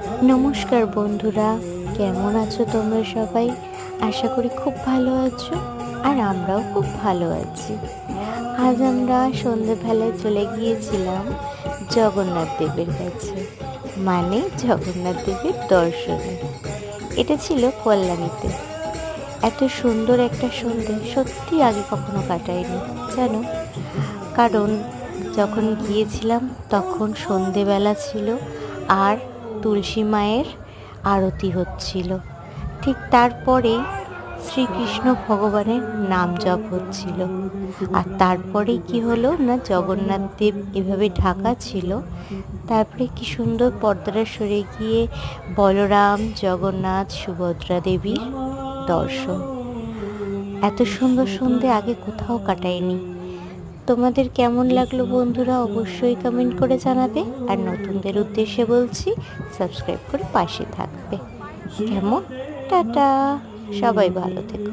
নমস্কার বন্ধুরা, কেমন আছো তোমরা সবাই? আশা করি খুব ভালো আছো, আর আমরাও খুব ভালো আছি। আজ আমরা সন্ধেবেলায় চলে গিয়েছিলাম জগন্নাথ দেবের কাছে, মানে জগন্নাথ দেবের দর্শনে। এটা ছিল কল্যাণীতে। এত সুন্দর একটা সন্ধে সত্যি আগে কখনো কাটাইনি জানো। কারণ যখন গিয়েছিলাম তখন সন্ধেবেলা ছিল, আর তুলসী মায়ের আরতি হচ্ছিল। ঠিক তারপরেই শ্রীকৃষ্ণ ভগবানের নাম জপ হচ্ছিল। আর তারপরে কি হলো না, জগন্নাথ দেব এভাবে ঢাকা ছিল। তারপরে কি সুন্দর পর্দাটা সরে গিয়ে বলরাম, জগন্নাথ, সুভদ্রা দেবীর দর্শন। এত সুন্দর সন্ধে আগে কোথাও কাটায়নি। তোমাদের কেমন লাগলো বন্ধুরা, অবশ্যই কমেন্ট করে জানাবে। আর নতুনদের উদ্দেশ্যে বলছি, সাবস্ক্রাইব করে পাশে থাকবে। কেমন? টাটা, সবাই ভালো থেকো।